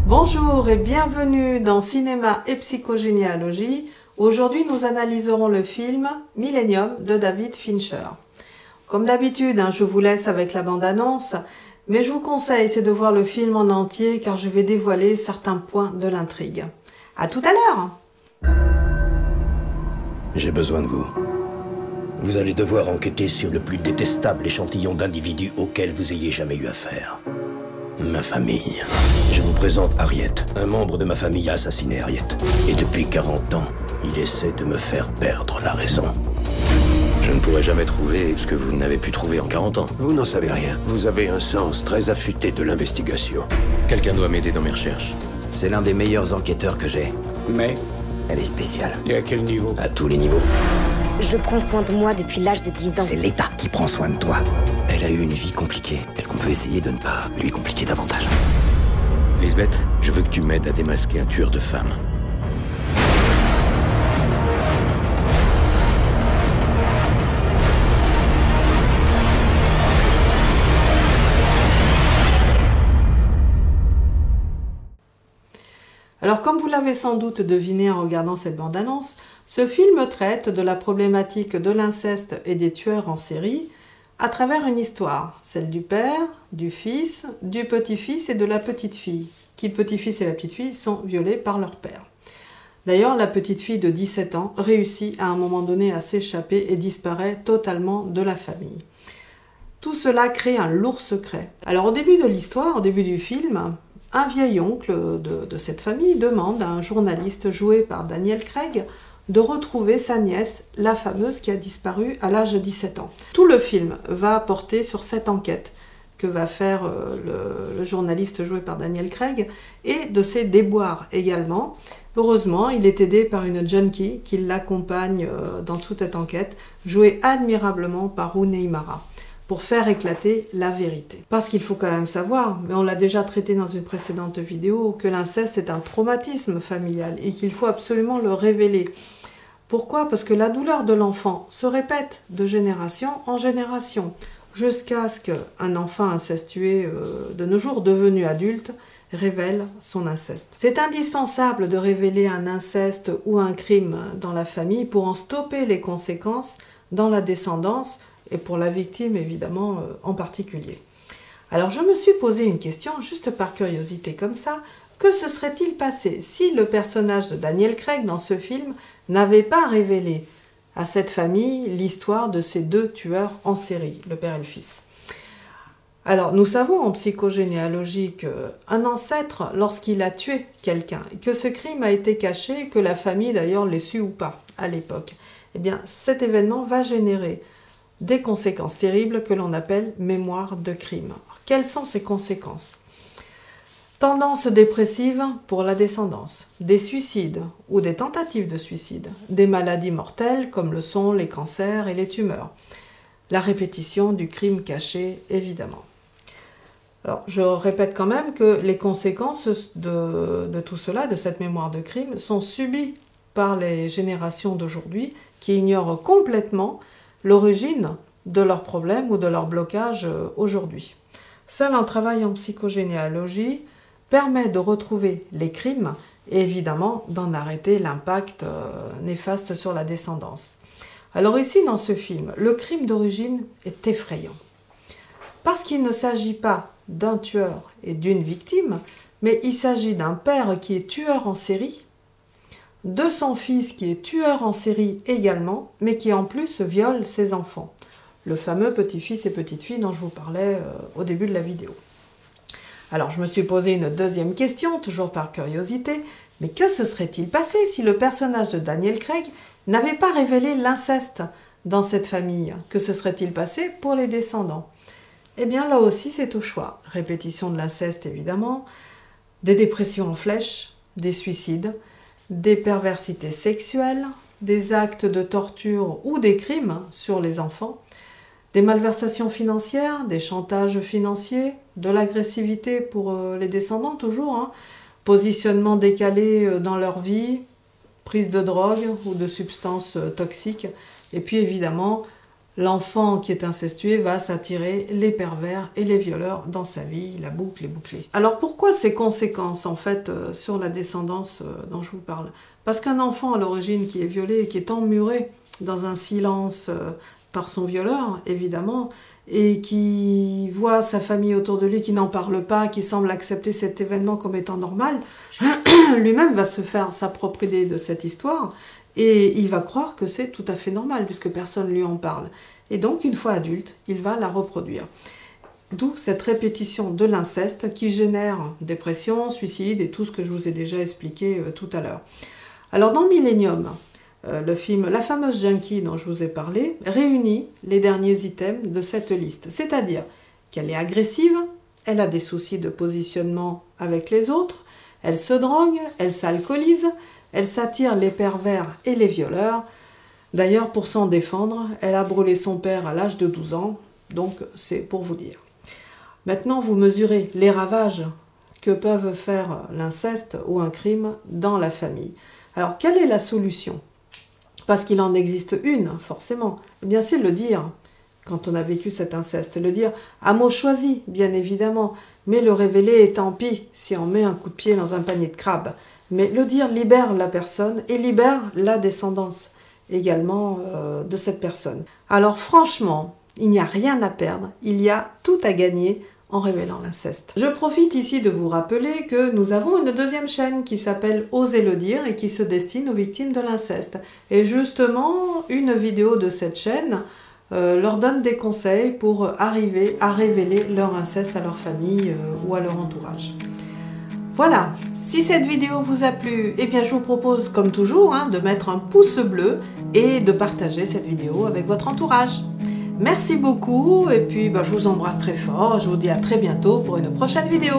Bonjour et bienvenue dans Cinéma et Psychogénéalogie. Aujourd'hui, nous analyserons le film Millennium de David Fincher. Comme d'habitude, je vous laisse avec la bande-annonce, mais je vous conseille de voir le film en entier car je vais dévoiler certains points de l'intrigue. À tout à l'heure! J'ai besoin de vous. Vous allez devoir enquêter sur le plus détestable échantillon d'individus auquel vous ayez jamais eu affaire. Ma famille. Je vous présente Harriet. Un membre de ma famille a assassiné Harriet. Et depuis 40 ans, il essaie de me faire perdre la raison. Je ne pourrai jamais trouver ce que vous n'avez pu trouver en 40 ans. Vous n'en savez rien. Vous avez un sens très affûté de l'investigation. Quelqu'un doit m'aider dans mes recherches. C'est l'un des meilleurs enquêteurs que j'ai. Mais, Elle est spéciale. et à quel niveau? À tous les niveaux. Je prends soin de moi depuis l'âge de 10 ans. C'est l'État qui prend soin de toi. Elle a eu une vie compliquée. Est-ce qu'on peut essayer de ne pas lui compliquer davantage? Lisbeth, je veux que tu m'aides à démasquer un tueur de femmes. Alors, comme vous l'avez sans doute deviné en regardant cette bande-annonce, ce film traite de la problématique de l'inceste et des tueurs en série à travers une histoire, celle du père, du fils, du petit-fils et de la petite-fille, qui le petit-fils et la petite-fille sont violés par leur père. D'ailleurs, la petite-fille de 17 ans réussit à un moment donné à s'échapper et disparaît totalement de la famille. Tout cela crée un lourd secret. Alors, au début de l'histoire, au début du film, un vieil oncle de cette famille demande à un journaliste joué par Daniel Craig de retrouver sa nièce, la fameuse qui a disparu à l'âge de 17 ans. Tout le film va porter sur cette enquête que va faire le journaliste joué par Daniel Craig et de ses déboires également. Heureusement, il est aidé par une junkie qui l'accompagne dans toute cette enquête, jouée admirablement par Rooney Mara, pour faire éclater la vérité. Parce qu'il faut quand même savoir, mais on l'a déjà traité dans une précédente vidéo, que l'inceste est un traumatisme familial et qu'il faut absolument le révéler. Pourquoi? Parce que la douleur de l'enfant se répète de génération en génération, jusqu'à ce qu'un enfant incestué de nos jours, devenu adulte, révèle son inceste. C'est indispensable de révéler un inceste ou un crime dans la famille pour en stopper les conséquences dans la descendance, et pour la victime évidemment en particulier. Alors je me suis posé une question juste par curiosité comme ça, que se serait-il passé si le personnage de Daniel Craig dans ce film n'avait pas révélé à cette famille l'histoire de ces deux tueurs en série, le père et le fils? Alors nous savons en psychogénéalogie qu'un ancêtre, lorsqu'il a tué quelqu'un, que ce crime a été caché, que la famille d'ailleurs l'ait su ou pas à l'époque, eh bien cet événement va générer des conséquences terribles que l'on appelle mémoire de crime. Alors, quelles sont ces conséquences? Tendance dépressive pour la descendance, des suicides ou des tentatives de suicide, des maladies mortelles comme le sont les cancers et les tumeurs, la répétition du crime caché évidemment. Alors, je répète quand même que les conséquences de tout cela, de cette mémoire de crime, sont subies par les générations d'aujourd'hui qui ignorent complètement l'origine de leurs problèmes ou de leur blocage aujourd'hui. Seul un travail en psychogénéalogie permet de retrouver les crimes et évidemment d'en arrêter l'impact néfaste sur la descendance. Alors ici, dans ce film, le crime d'origine est effrayant. Parce qu'il ne s'agit pas d'un tueur et d'une victime, mais il s'agit d'un père qui est tueur en série, de son fils qui est tueur en série également, mais qui en plus viole ses enfants. Le fameux petit-fils et petite-fille dont je vous parlais au début de la vidéo. Alors je me suis posé une deuxième question, toujours par curiosité, mais que se serait-il passé si le personnage de Daniel Craig n'avait pas révélé l'inceste dans cette famille? Que se serait-il passé pour les descendants? Eh bien là aussi c'est au choix. Répétition de l'inceste évidemment, des dépressions en flèche, des suicides, des perversités sexuelles, des actes de torture ou des crimes sur les enfants, des malversations financières, des chantages financiers, de l'agressivité pour les descendants toujours, positionnement décalé dans leur vie, prise de drogue ou de substances toxiques, et puis évidemment l'enfant qui est incestué va s'attirer les pervers et les violeurs dans sa vie, la boucle est bouclée. Alors pourquoi ces conséquences en fait sur la descendance dont je vous parle? Parce qu'un enfant à l'origine qui est violé et qui est emmuré dans un silence par son violeur, évidemment, et qui voit sa famille autour de lui qui n'en parle pas, qui semble accepter cet événement comme étant normal, lui-même va se faire sa propre idée de cette histoire, et il va croire que c'est tout à fait normal, puisque personne ne lui en parle. Et donc, une fois adulte, il va la reproduire. D'où cette répétition de l'inceste qui génère dépression, suicide et tout ce que je vous ai déjà expliqué tout à l'heure. Alors, dans Millennium, le film La fameuse junkie dont je vous ai parlé réunit les derniers items de cette liste. C'est-à-dire qu'elle est agressive, elle a des soucis de positionnement avec les autres, elle se drogue, elle s'alcoolise, elle s'attire les pervers et les violeurs. D'ailleurs, pour s'en défendre, elle a brûlé son père à l'âge de 12 ans, donc c'est pour vous dire. Maintenant, vous mesurez les ravages que peuvent faire l'inceste ou un crime dans la famille. Alors, quelle est la solution? Parce qu'il en existe une, forcément. Eh bien, c'est le dire, quand on a vécu cet inceste. Le dire à mot choisi, bien évidemment, mais le révéler, et tant pis si on met un coup de pied dans un panier de crabes. Mais le dire libère la personne et libère la descendance également de cette personne. Alors franchement, il n'y a rien à perdre, il y a tout à gagner en révélant l'inceste. Je profite ici de vous rappeler que nous avons une deuxième chaîne qui s'appelle Osez le dire et qui se destine aux victimes de l'inceste. Et justement, une vidéo de cette chaîne leur donne des conseils pour arriver à révéler leur inceste à leur famille ou à leur entourage. Voilà, si cette vidéo vous a plu, eh bien je vous propose comme toujours de mettre un pouce bleu et de partager cette vidéo avec votre entourage. Merci beaucoup et puis je vous embrasse très fort, je vous dis à très bientôt pour une prochaine vidéo.